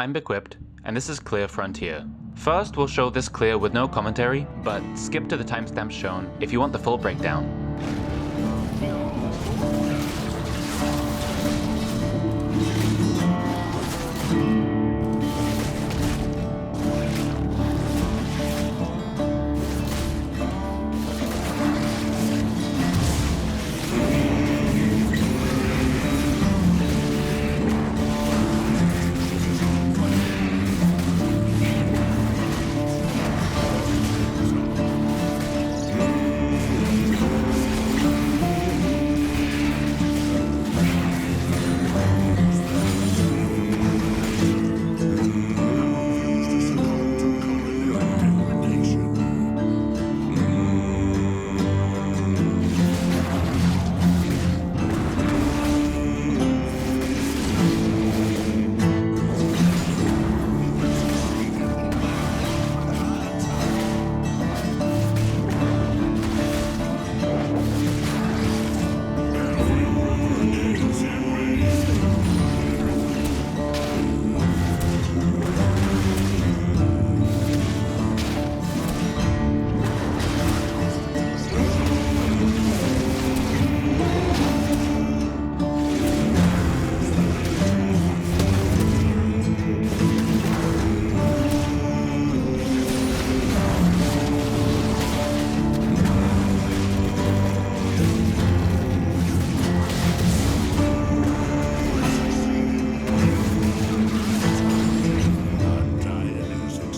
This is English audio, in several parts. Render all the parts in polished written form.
I'm bquipd, and this is ClearFrontier. First, we'll show this clear with no commentary, but skip to the timestamps shown if you want the full breakdown.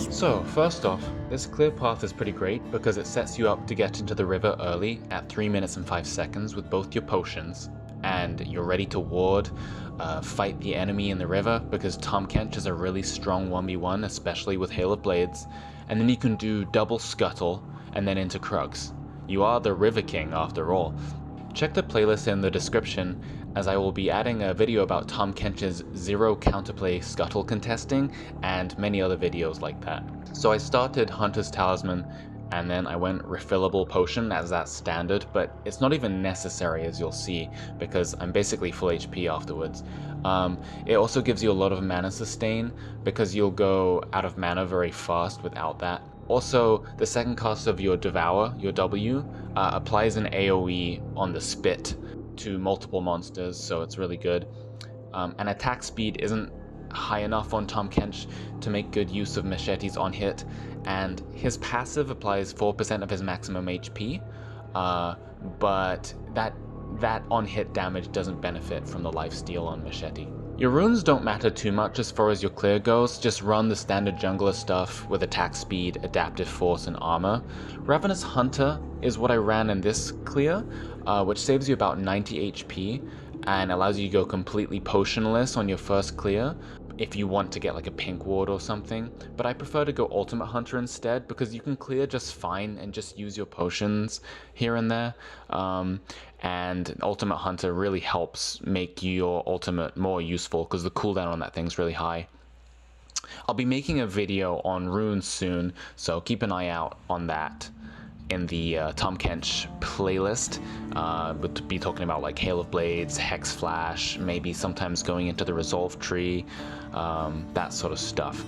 So, first off, this clear path is pretty great because it sets you up to get into the river early at 3 minutes and 5 seconds with both your potions, and you're ready to ward, fight the enemy in the river because TAHM KENCH is a really strong 1v1, especially with Hail of Blades, and then you can do double scuttle and then into Krugs. You are the River King after all. Check the playlist in the description, as I will be adding a video about TAHM KENCH's zero counterplay scuttle contesting and many other videos like that. So I started Hunter's Talisman and then I went refillable potion as that standard, but it's not even necessary as you'll see because I'm basically full HP afterwards. It also gives you a lot of mana sustain because you'll go out of mana very fast without that. Also, the second cast of your Devour, your W, applies an AoE on the spit to multiple monsters, so it's really good. And attack speed isn't high enough on TAHM KENCH to make good use of machetes on hit, and his passive applies 4% of his maximum HP, but that on hit damage doesn't benefit from the lifesteal on machete. Your runes don't matter too much as far as your clear goes, just run the standard jungler stuff with attack speed, adaptive force, and armor. Ravenous Hunter is what I ran in this clear, which saves you about 90 HP and allows you to go completely potionless on your first clear if you want to get like a pink ward or something, but I prefer to go Ultimate Hunter instead because you can clear just fine and just use your potions here and there, and Ultimate Hunter really helps make your ultimate more useful because the cooldown on that thing's really high. I'll be making a video on runes soon, so keep an eye out on that in the TAHM KENCH playlist. We'll be talking about like Hail of Blades, Hex Flash, maybe sometimes going into the Resolve tree, that sort of stuff.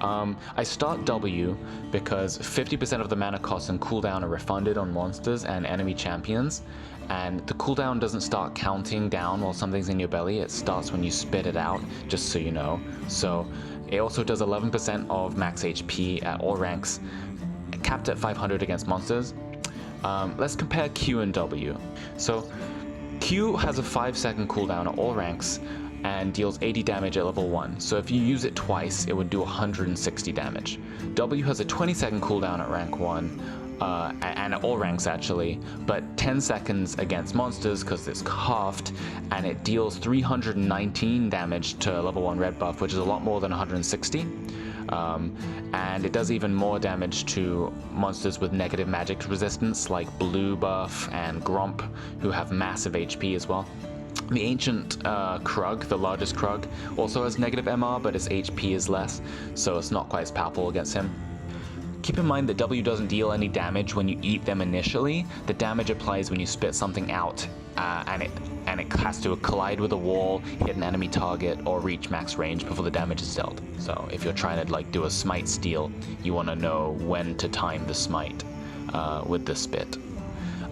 I start W because 50% of the mana cost and cooldown are refunded on monsters and enemy champions, and the cooldown doesn't start counting down while something's in your belly, it starts when you spit it out, just so you know. So it also does 11% of max HP at all ranks, capped at 500 against monsters. Let's compare Q and W. So Q has a 5-second cooldown at all ranks and deals 80 damage at level 1, so if you use it twice it would do 160 damage. W has a 20-second cooldown at rank 1, and at all ranks actually, but 10 seconds against monsters because it's halved, and it deals 319 damage to level 1 red buff, which is a lot more than 160. And it does even more damage to monsters with negative magic resistance like blue buff and Gromp, who have massive HP as well. The ancient Krug, the largest Krug, also has negative MR, but his HP is less, so it's not quite as powerful against him. Keep in mind that W doesn't deal any damage when you eat them initially. The damage applies when you spit something out, and and it has to collide with a wall, hit an enemy target, or reach max range before the damage is dealt. So if you're trying to like do a smite steal, you want to know when to time the smite with the spit.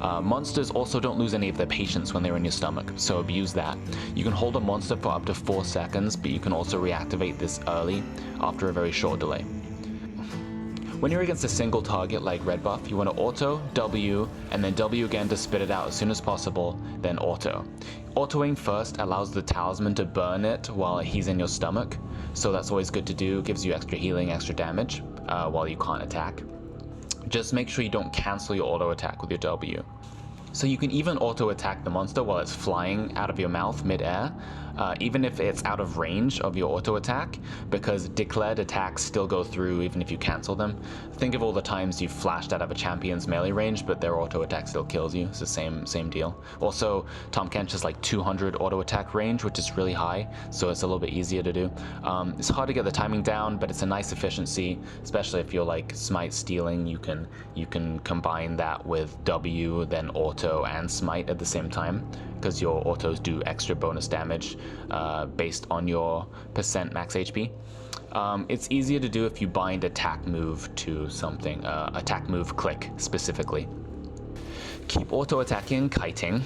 Monsters also don't lose any of their patience when they're in your stomach, so abuse that. You can hold a monster for up to 4 seconds, but you can also reactivate this early after a very short delay. When you're against a single target like red buff, you want to auto, W, and then W again to spit it out as soon as possible, then auto. Autoing first allows the talisman to burn it while he's in your stomach, so that's always good to do, gives you extra healing, extra damage while you can't attack. Just make sure you don't cancel your auto attack with your W. So you can even auto attack the monster while it's flying out of your mouth mid-air, even if it's out of range of your auto attack, because declared attacks still go through even if you cancel them. Think of all the times you've flashed out of a champion's melee range, but their auto attack still kills you. It's the same deal. Also, TAHM KENCH has like 200 auto attack range, which is really high, so it's a little bit easier to do. It's hard to get the timing down, but it's a nice efficiency, especially if you're like smite stealing. You can combine that with W, then auto and smite at the same time, because your autos do extra bonus damage based on your percent max HP. It's easier to do if you bind attack move to something, attack move click specifically. Keep auto attacking kiting.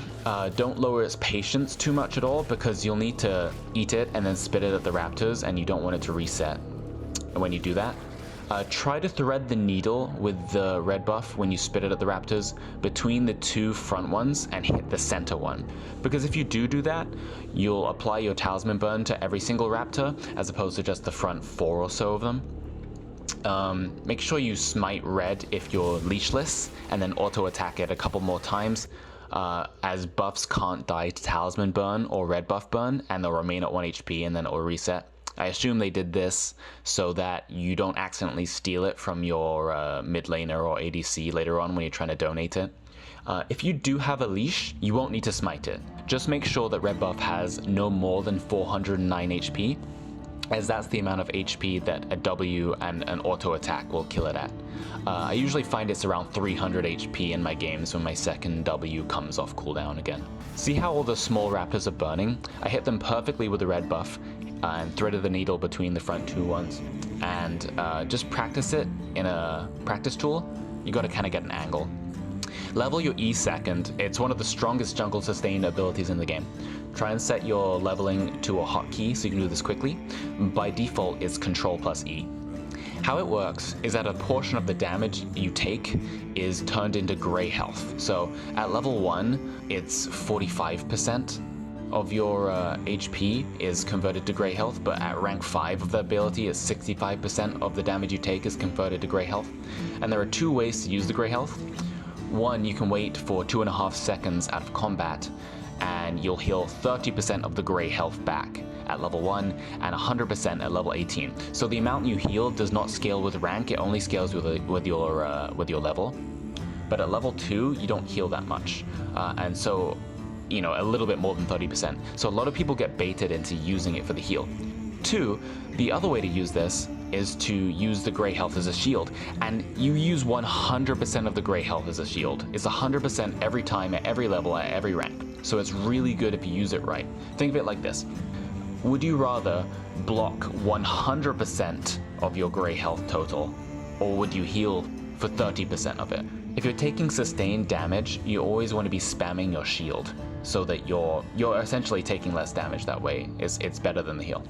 Don't lower its patience too much at all, because you'll need to eat it and then spit it at the raptors, and you don't want it to reset when you do that. Try to thread the needle with the red buff when you spit it at the raptors between the 2 front ones and hit the center one. Because if you do that, you'll apply your talisman burn to every single raptor as opposed to just the front 4 or so of them. Make sure you smite red if you're leashless, and then auto attack it a couple more times, as buffs can't die to talisman burn or red buff burn, and they'll remain at 1 HP and then it will reset. I assume they did this so that you don't accidentally steal it from your mid laner or ADC later on when you're trying to donate it. If you do have a leash, you won't need to smite it. Just make sure that red buff has no more than 409 HP, as that's the amount of HP that a W and an auto attack will kill it at. I usually find it's around 300 HP in my games when my second W comes off cooldown again. See how all the small raptors are burning? I hit them perfectly with the red buff and threaded the needle between the front 2 ones. And just practice it in a practice tool. You gotta kinda get an angle. Level your E second. It's one of the strongest jungle sustain abilities in the game. Try and set your leveling to a hotkey so you can do this quickly. By default, it's Control plus E. How it works is that a portion of the damage you take is turned into gray health. So at level 1, it's 45% of your HP is converted to gray health, but at rank 5 of the ability, it's 65% of the damage you take is converted to gray health. And there are 2 ways to use the gray health. One, you can wait for 2.5 seconds out of combat, and you'll heal 30% of the gray health back at level 1 and 100% at level 18. So the amount you heal does not scale with rank, it only scales with your level. But at level 2, you don't heal that much, and so, you know, a little bit more than 30%. So a lot of people get baited into using it for the heal. 2, the other way to use this is to use the gray health as a shield, and you use 100% of the gray health as a shield. It's 100% every time at every level at every rank. So it's really good if you use it right. Think of it like this. Would you rather block 100% of your gray health total, or would you heal for 30% of it? If you're taking sustained damage, you always want to be spamming your shield so that you're essentially taking less damage that way. It's better than the heal.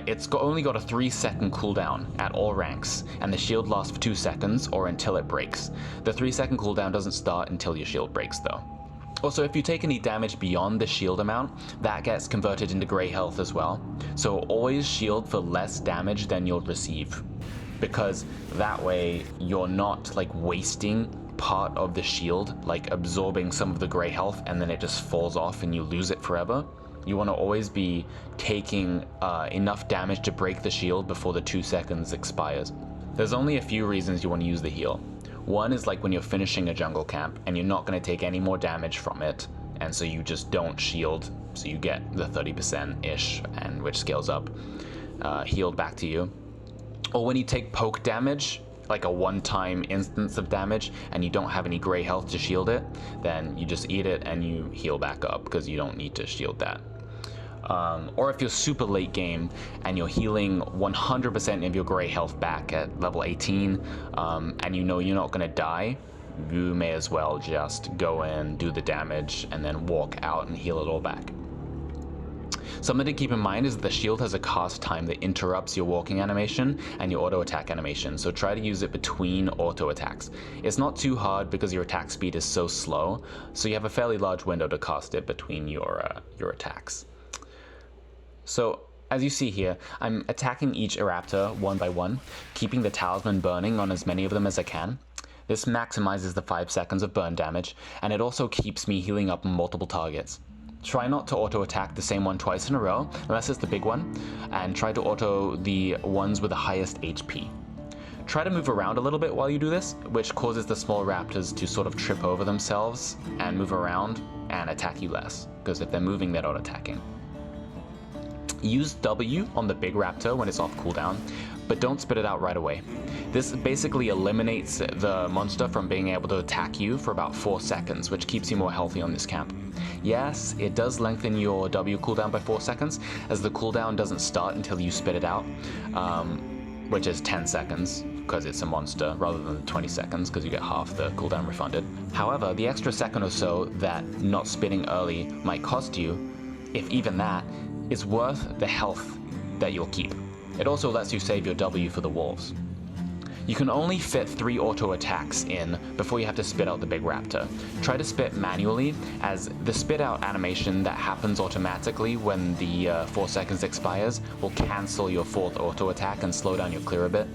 It's only got a 3-second cooldown at all ranks, and the shield lasts for 2 seconds or until it breaks. The 3-second cooldown doesn't start until your shield breaks though. Also, if you take any damage beyond the shield amount, that gets converted into gray health as well. So always shield for less damage than you'll receive, because that way you're not like wasting part of the shield, like absorbing some of the gray health and then it just falls off and you lose it forever. You want to always be taking enough damage to break the shield before the 2 seconds expires. There's only a few reasons you want to use the heal. One is like when you're finishing a jungle camp and you're not going to take any more damage from it, and so you just don't shield, so you get the 30%-ish, and which scales up, healed back to you. Or when you take poke damage like a one-time instance of damage and you don't have any gray health to shield it, then you just eat it and you heal back up because you don't need to shield that. Or if you're super late game and you're healing 100% of your gray health back at level 18 and you know you're not going to die, you may as well just go in, do the damage, and then walk out and heal it all back. Something to keep in mind is that the shield has a cast time that interrupts your walking animation and your auto attack animation, so try to use it between auto attacks. It's not too hard because your attack speed is so slow, so you have a fairly large window to cast it between your attacks. So as you see here, I'm attacking each Raptor one by one, keeping the talisman burning on as many of them as I can. This maximizes the 5 seconds of burn damage, and it also keeps me healing up multiple targets. Try not to auto-attack the same one twice in a row, unless it's the big one, and try to auto the ones with the highest HP. Try to move around a little bit while you do this, which causes the small Raptors to sort of trip over themselves and move around and attack you less, because if they're moving, they're not attacking. Use W on the big Raptor when it's off cooldown, but don't spit it out right away. This basically eliminates the monster from being able to attack you for about 4 seconds, which keeps you more healthy on this camp. Yes, it does lengthen your W cooldown by 4 seconds, as the cooldown doesn't start until you spit it out, which is 10 seconds, because it's a monster, rather than 20 seconds, because you get half the cooldown refunded. However, the extra second or so that not spitting early might cost you, if even that, is worth the health that you'll keep. It also lets you save your W for the wolves. You can only fit 3 auto attacks in before you have to spit out the big Raptor. Try to spit manually, as the spit out animation that happens automatically when the 4 seconds expires will cancel your 4th auto attack and slow down your clear a bit.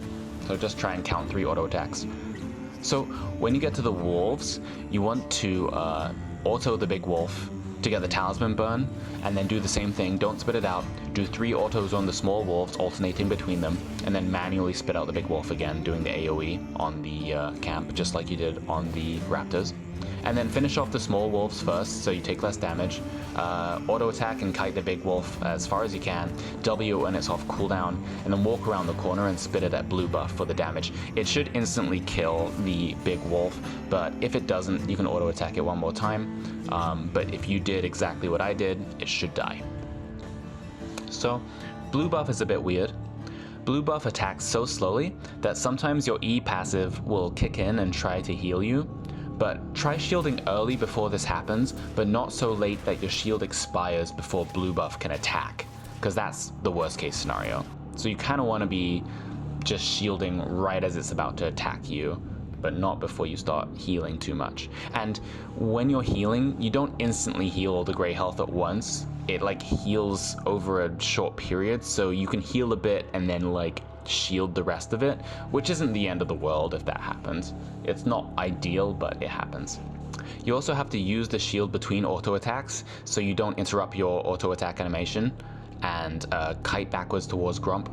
So just try and count 3 auto attacks. So when you get to the wolves, you want to auto the big wolf to get the talisman burn, and then do the same thing. Don't spit it out. Do 3 autos on the small wolves, alternating between them, and then manually spit out the big wolf again, doing the AoE on the camp, just like you did on the Raptors. And then finish off the small wolves first, so you take less damage. Auto attack and kite the big wolf as far as you can. W when it's off cooldown, and then walk around the corner and spit it at blue buff for the damage. It should instantly kill the big wolf, but if it doesn't, you can auto attack it one more time. But if you did exactly what I did, it should die. So blue buff is a bit weird. Blue buff attacks so slowly that sometimes your E passive will kick in and try to heal you. But try shielding early before this happens, but not so late that your shield expires before blue buff can attack, because that's the worst case scenario. So you kind of want to be just shielding right as it's about to attack you, but not before you start healing too much. And when you're healing, you don't instantly heal all the gray health at once. It like heals over a short period, so you can heal a bit and then like shield the rest of it, which isn't the end of the world if that happens. It's not ideal, but it happens. You also have to use the shield between auto attacks so you don't interrupt your auto attack animation and kite backwards towards Gromp.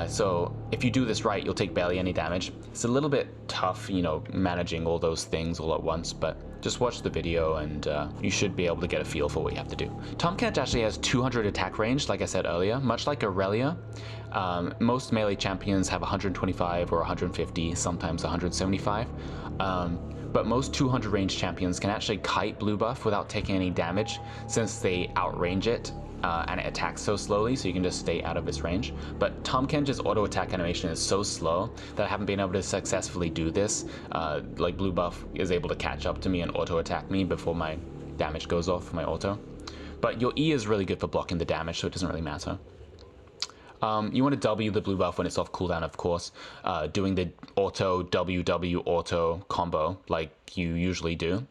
So if you do this right, you'll take barely any damage. It's a little bit tough, you know, managing all those things all at once, but just watch the video and you should be able to get a feel for what you have to do. TAHM KENCH actually has 200 attack range, like I said earlier, much like Aurelia. Most melee champions have 125 or 150, sometimes 175. But most 200 range champions can actually kite blue buff without taking any damage, since they outrange it and it attacks so slowly, so you can just stay out of its range. But TAHM KENCH's auto attack animation is so slow that I haven't been able to successfully do this. Like blue buff is able to catch up to me and auto attack me before my damage goes off my auto. But your E is really good for blocking the damage, so it doesn't really matter. You want to W the blue buff when it's off cooldown, of course, doing the auto W auto combo like you usually do.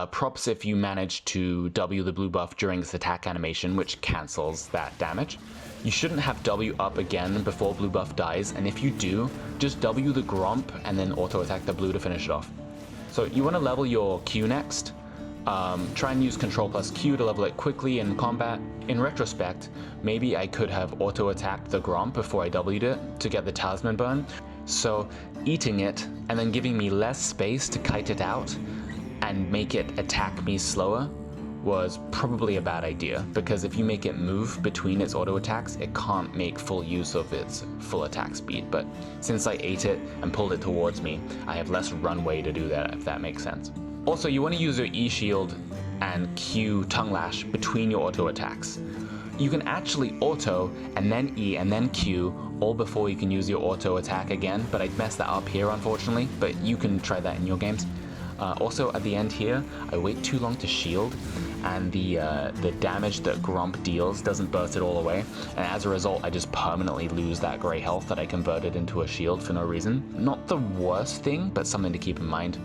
Props if you manage to W the blue buff during this attack animation, which cancels that damage. You shouldn't have W up again before blue buff dies, and if you do, just W the Gromp and then auto attack the blue to finish it off. So you want to level your Q next. Try and use Control plus Q to level it quickly in combat. In retrospect, maybe I could have auto-attacked the Gromp before I W'd it to get the talisman burn. So eating it and then giving me less space to kite it out and make it attack me slower was probably a bad idea, because if you make it move between its auto attacks, it can't make full use of its full attack speed. But since I ate it and pulled it towards me, I have less runway to do that, if that makes sense. Also, you want to use your E shield and Q tongue lash between your auto attacks. You can actually auto and then E and then Q all before you can use your auto attack again, but I'd mess that up here unfortunately, but you can try that in your games. Also at the end here, I wait too long to shield, and the damage that Gromp deals doesn't burst it all away, and as a result I just permanently lose that grey health that I converted into a shield for no reason. Not the worst thing, but something to keep in mind.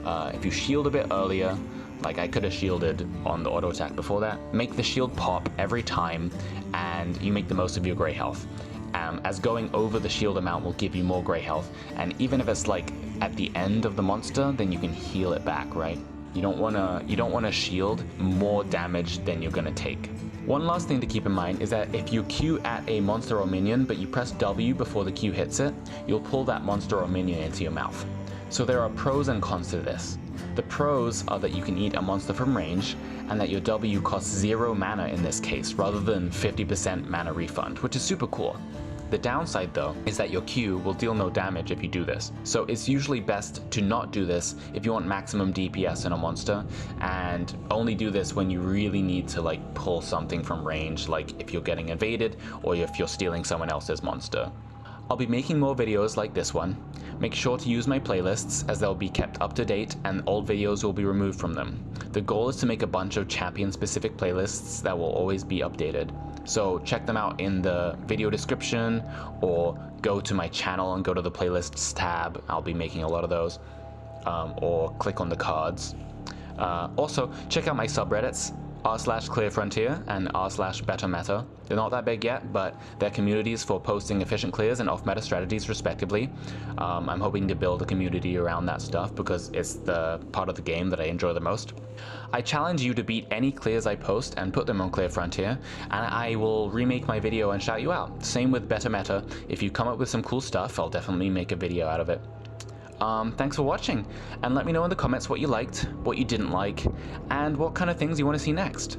If you shield a bit earlier, like I could have shielded on the auto attack before that, make the shield pop every time and you make the most of your grey health. As going over the shield amount will give you more grey health, and even if it's like at the end of the monster, then you can heal it back, right? You don't wanna shield more damage than you're gonna take. One last thing to keep in mind is that if you Q at a monster or minion but you press W before the Q hits it, you'll pull that monster or minion into your mouth. So there are pros and cons to this. The pros are that you can eat a monster from range, and that your W costs 0 mana in this case, rather than 50% mana refund, which is super cool. The downside though is that your Q will deal no damage if you do this, so it's usually best to not do this if you want maximum DPS in a monster, and only do this when you really need to like pull something from range, like if you're getting invaded or if you're stealing someone else's monster. I'll be making more videos like this one. Make sure to use my playlists, as they'll be kept up to date and old videos will be removed from them. The goal is to make a bunch of champion specific playlists that will always be updated. So check them out in the video description, or go to my channel and go to the playlists tab. I'll be making a lot of those, or click on the cards. Also check out my subreddits, r/ClearFrontier and r/BetterMeta. They're not that big yet, but they're communities for posting efficient clears and off-meta strategies respectively. I'm hoping to build a community around that stuff because it's the part of the game that I enjoy the most. I challenge you to beat any clears I post and put them on ClearFrontier, and I will remake my video and shout you out. Same with BetterMeta. If you come up with some cool stuff, I'll definitely make a video out of it. Thanks for watching, and let me know in the comments what you liked, what you didn't like, and what kind of things you want to see next.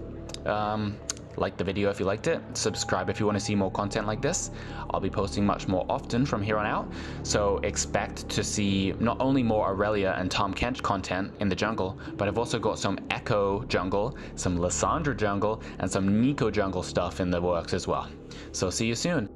Like the video if you liked it, subscribe if you want to see more content like this. I'll be posting much more often from here on out, so expect to see not only more Aurelia and TAHM KENCH content in the jungle, but I've also got some Echo jungle, some Lissandra jungle, and some Nico jungle stuff in the works as well. So see you soon.